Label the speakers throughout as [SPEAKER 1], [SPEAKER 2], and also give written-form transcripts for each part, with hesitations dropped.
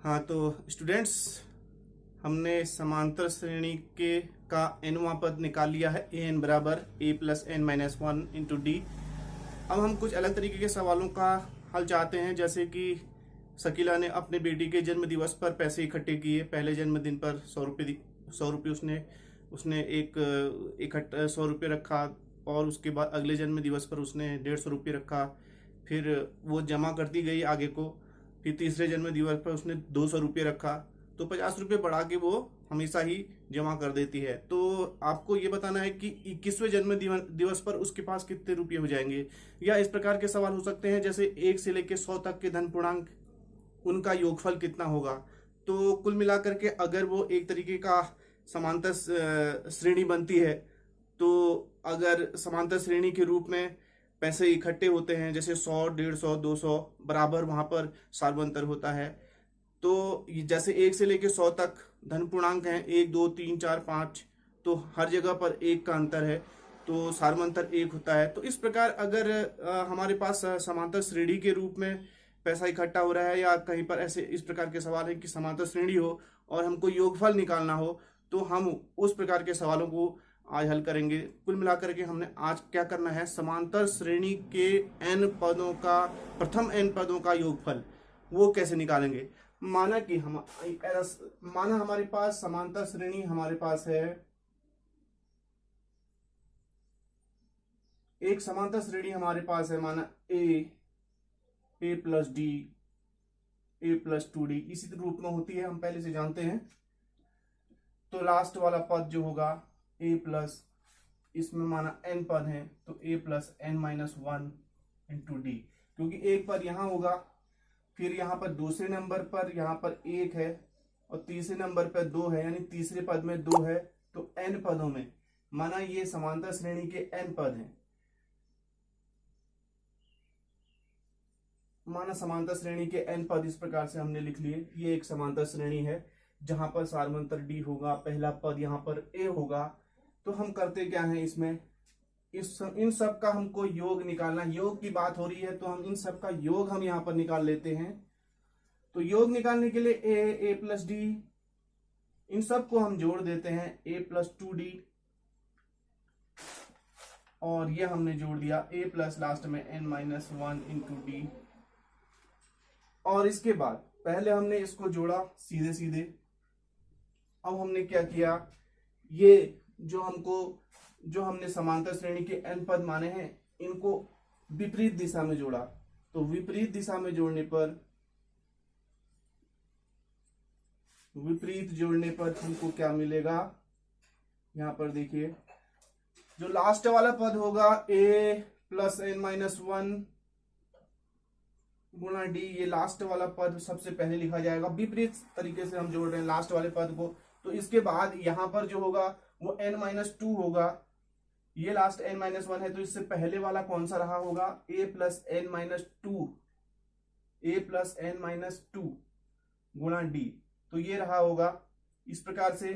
[SPEAKER 1] हाँ तो स्टूडेंट्स, हमने समांतर श्रेणी के का nवां पद निकाल लिया है। ए एन बराबर a plus n minus one into d. अब हम कुछ अलग तरीके के सवालों का हल चाहते हैं, जैसे कि शकीला ने अपने बेटी के जन्म दिवस पर पैसे इकट्ठे किए। पहले जन्मदिन पर 100 रुपये उसने एक इकट्ठा 100 रुपये रखा, और उसके बाद अगले जन्म दिवस पर उसने 150 रुपये रखा। फिर वो जमा करती गई आगे को। फिर तीसरे जन्म दिवस पर उसने 200 रुपये रखा, तो 50 रुपये बढ़ा के वो हमेशा ही जमा कर देती है। तो आपको ये बताना है कि 21वें जन्म दिवस पर उसके पास कितने रुपये हो जाएंगे। या इस प्रकार के सवाल हो सकते हैं, जैसे 1 से लेकर 100 तक के धन पूर्णांक, उनका योगफल कितना होगा। तो कुल मिलाकर के अगर वो एक तरीके का समांतर श्रेणी बनती है, तो अगर समांतर श्रेणी के रूप में पैसे इकट्ठे होते हैं, जैसे 100, 150, 200 बराबर, वहां पर सार्वंतर होता है। तो जैसे 1 से लेकर 100 तक धन पूर्णांक हैं, 1, 2, 3, 4, 5, तो हर जगह पर 1 का अंतर है, तो सार्वंतर 1 होता है। तो इस प्रकार अगर हमारे पास समांतर श्रेणी के रूप में पैसा इकट्ठा हो रहा है, या कहीं पर ऐसे इस प्रकार के सवाल है कि समांतर श्रेणी हो और हमको योगफल निकालना हो, तो हम उस प्रकार के सवालों को आज हल करेंगे। कुल मिलाकर के हमने आज क्या करना है, समांतर श्रेणी के n पदों का, प्रथम n पदों का योगफल वो कैसे निकालेंगे। माना हमारे पास समांतर श्रेणी हमारे पास है, एक समांतर श्रेणी हमारे पास है, माना ए प्लस डी, ए प्लस 2d इसी रूप में होती है, हम पहले से जानते हैं। तो लास्ट वाला पद जो होगा ए प्लस, इसमें माना n पद हैं, तो a plus n minus one into d, क्योंकि एक पद यहां होगा, फिर यहाँ पर दूसरे नंबर पर यहाँ पर 1 है, और तीसरे नंबर पर 2 है, यानी तीसरे पद में 2 है। तो n पदों में माना ये समांतर श्रेणी के n पद हैं। माना समांतर श्रेणी के n पद इस प्रकार से हमने लिख लिए। ये एक समांतर श्रेणी है जहां पर सार्वंतर d होगा, पहला पद यहाँ पर a होगा। तो हम करते क्या है, इसमें इन सब का हमको योग निकालना, योग की बात हो रही है, तो हम इन सब का योग हम यहाँ पर निकाल लेते हैं। तो योग निकालने के लिए ए प्लस डी, इन सब को हम जोड़ देते हैं, ए प्लस 2d, और ये हमने जोड़ दिया ए प्लस लास्ट में n minus one into D. और इसके बाद पहले हमने इसको जोड़ा सीधे सीधे। अब हमने क्या किया, ये जो हमने समांतर श्रेणी के n पद माने हैं, इनको विपरीत दिशा में जोड़ा। तो विपरीत दिशा में जोड़ने पर हमको क्या मिलेगा, यहां पर देखिए, जो लास्ट वाला पद होगा a plus n minus one गुणा डी, ये लास्ट वाला पद सबसे पहले लिखा जाएगा। विपरीत तरीके से हम जोड़ रहे हैं लास्ट वाले पद को। तो इसके बाद यहां पर जो होगा वो n माइनस टू होगा। ये लास्ट n माइनस वन है, तो इससे पहले वाला कौन सा रहा होगा, a plus n minus two गुणा डी, तो ये रहा होगा। इस प्रकार से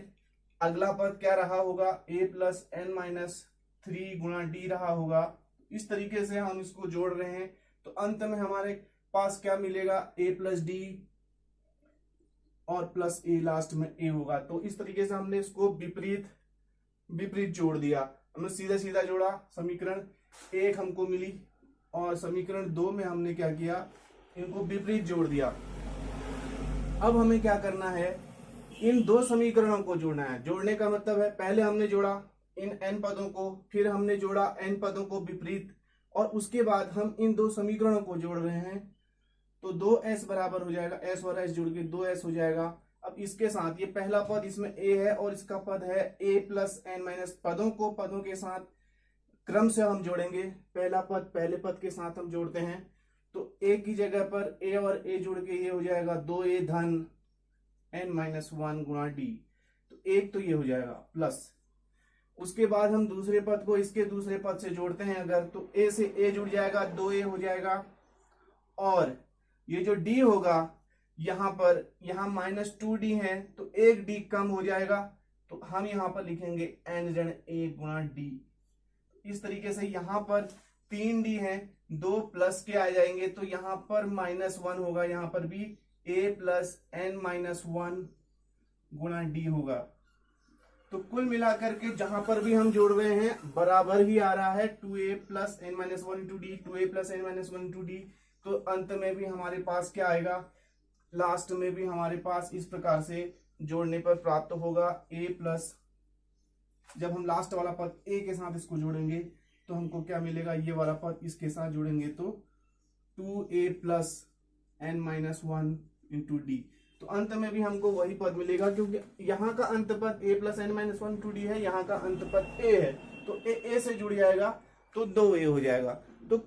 [SPEAKER 1] अगला पद क्या रहा होगा, a plus n minus three गुणा डी रहा होगा। इस तरीके से हम इसको जोड़ रहे हैं, तो अंत में हमारे पास क्या मिलेगा, a प्लस डी और प्लस a, लास्ट में a होगा। तो इस तरीके से हमने इसको विपरीत जोड़ दिया। हमने सीधा सीधा जोड़ा, समीकरण 1 हमको मिली, और समीकरण 2 में हमने क्या किया, इनको विपरीत जोड़ दिया। अब हमें क्या करना है, इन दो समीकरणों को जोड़ना है। जोड़ने का मतलब है, पहले हमने जोड़ा इन n पदों को, फिर हमने जोड़ा n पदों को विपरीत, और उसके बाद हम इन दो समीकरणों को जोड़ रहे हैं। तो 2s बराबर हो जाएगा, s और s जोड़ के 2s हो जाएगा। अब इसके साथ ये पहला पद इसमें a है, और इसका पद है a प्लस एन माइनस, पदों के साथ क्रम से हम जोड़ेंगे। पहला पद पहले पद के साथ हम जोड़ते हैं, तो a की जगह पर a और a जोड़ के ये हो जाएगा 2a धन n माइनस वन गुणा डी। तो एक तो ये हो जाएगा प्लस, उसके बाद हम दूसरे पद को इसके दूसरे पद से जोड़ते हैं अगर, तो a से a जुड़ जाएगा, 2a हो जाएगा, और ये जो d होगा यहाँ माइनस 2d है, तो एक d कम हो जाएगा, तो हम यहाँ पर लिखेंगे n ऋण a गुणा d। इस तरीके से यहाँ पर 3d है, 2 प्लस के आ जाएंगे, तो यहाँ पर -1 होगा, यहाँ पर भी a plus n minus one गुणा डी होगा। तो कुल मिलाकर के जहां पर भी हम जोड़ रहे हैं बराबर ही आ रहा है 2a plus n minus one into d, 2a plus n minus one into d. तो अंत में भी हमारे पास क्या आएगा, लास्ट में भी हमारे पास इस प्रकार से जोड़ने पर प्राप्त होगा a प्लस, जब हम लास्ट वाला पद a के साथ इसको जोड़ेंगे तो हमको क्या मिलेगा, ये वाला पद इसके साथ जोड़ेंगे तो 2a plus n minus one into d. तो अंत में भी हमको वही पद मिलेगा, क्योंकि यहाँ का अंत पद a plus n minus one into d है, यहाँ का अंत पद a है, तो a से जुड़ जाएगा तो 2a हो जाएगा। तो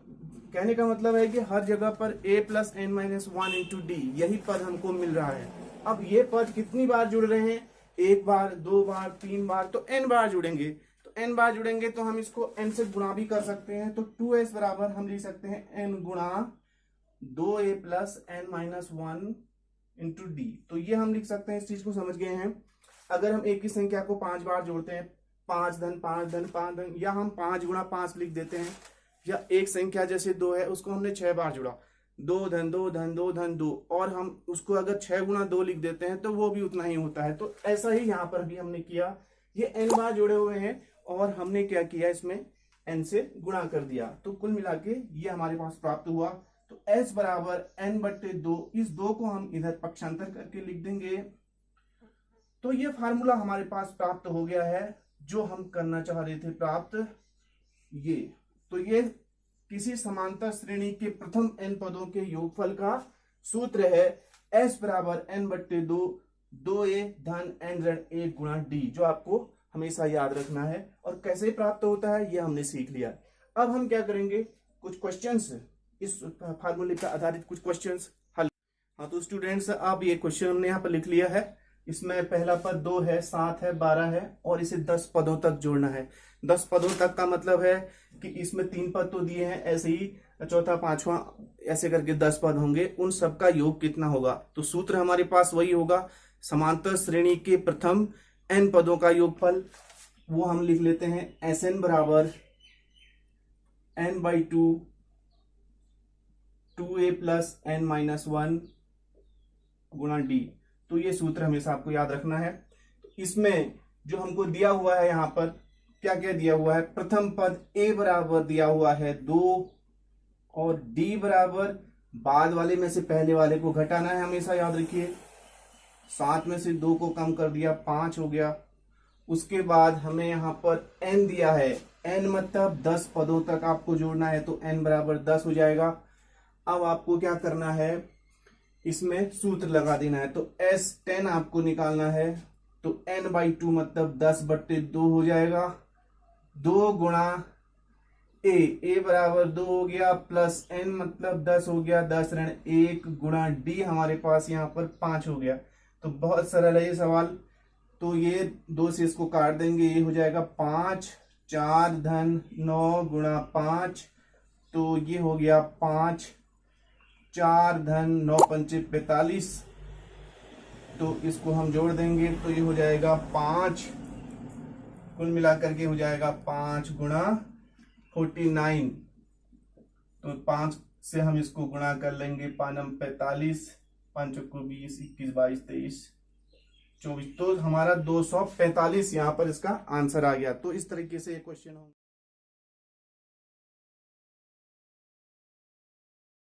[SPEAKER 1] कहने का मतलब है कि हर जगह पर a plus n minus one into d यही पद हमको मिल रहा है। अब ये पद कितनी बार जुड़ रहे हैं, एक बार, दो बार, तीन बार, तो n बार जुड़ेंगे। तो n बार जुड़ेंगे तो हम इसको n से गुणा भी कर सकते हैं। तो 2s बराबर हम लिख सकते हैं n गुणा 2a plus n minus one into d. तो ये हम लिख सकते हैं, इस चीज को समझ गए हैं। अगर हम एक की संख्या को 5 बार जोड़ते हैं, 5 धन 5 धन 5 धन, या हम 5 गुणा 5 लिख देते हैं, या एक संख्या जैसे 2 है उसको हमने 6 बार जोड़ा, 2 धन 2 धन 2 धन 2, और हम उसको अगर 6 गुणा 2 लिख देते हैं तो वो भी उतना ही होता है। तो ऐसा ही यहाँ पर भी हमने किया, ये n बार जुड़े हुए हैं और हमने क्या किया, इसमें n से गुणा कर दिया। तो कुल मिला के ये हमारे पास प्राप्त हुआ। तो s बराबर n बट्टे 2, इस 2 को हम इधर पक्षांतर करके लिख देंगे। तो ये फार्मूला हमारे पास प्राप्त हो गया है जो हम करना चाह रहे थे प्राप्त। ये तो ये किसी समांतर श्रेणी के प्रथम n पदों के योगफल का सूत्र है, s बराबर n बट्टे 2, 2a धन n ऋण 1 गुणा d, जो आपको हमेशा याद रखना है। और कैसे प्राप्त होता है ये हमने सीख लिया। अब हम क्या करेंगे, कुछ क्वेश्चंस, इस फार्मूले पर आधारित कुछ क्वेश्चंस हल। हाँ तो स्टूडेंट्स, अब ये क्वेश्चन हमने यहाँ पर लिख लिया है। इसमें पहला पद 2 है, 7 है, 12 है, और इसे 10 पदों तक जोड़ना है। 10 पदों तक का मतलब है कि इसमें 3 पद तो दिए हैं, ऐसे ही चौथा पांचवा ऐसे करके 10 पद होंगे, उन सबका योग कितना होगा। तो सूत्र हमारे पास वही होगा, समांतर श्रेणी के प्रथम n पदों का योगफल। वो हम लिख लेते हैं Sn बराबर n by 2, 2a plus n minus one गुणा डी। तो ये सूत्र हमेशा आपको याद रखना है। तो इसमें जो हमको दिया हुआ है, यहाँ पर क्या क्या दिया हुआ है, प्रथम पद a बराबर दिया हुआ है 2, और d बराबर बाद वाले में से पहले वाले को घटाना है, हमेशा याद रखिए। 7 में से 2 को कम कर दिया, 5 हो गया। उसके बाद हमें यहाँ पर n दिया है, n मतलब 10 पदों तक आपको जोड़ना है, तो n बराबर 10 हो जाएगा। अब आपको क्या करना है, इसमें सूत्र लगा देना है। तो S10 आपको निकालना है, तो n बाई 2 मतलब 10 बट्टे 2 हो जाएगा। 2 गुणा a बराबर 2 हो गया, प्लस n मतलब 10 हो गया, 10 ऋण 1 गुणा d हमारे पास यहाँ पर 5 हो गया। तो बहुत सरल है ये सवाल। तो ये 2 से इसको काट देंगे, ये हो जाएगा 5, 4 धन 9 गुणा 5, तो ये हो गया 5, 4 धन 9 पंचे 45। तो इसको हम जोड़ देंगे तो ये हो जाएगा 5, कुल मिलाकर के हो जाएगा 5 गुणा 49। तो 5 से हम इसको गुणा कर लेंगे, 5 45, 5 को 20, 21 22 23 24। तो हमारा 245 यहाँ पर इसका आंसर आ गया। तो इस तरीके से ये क्वेश्चन होगा।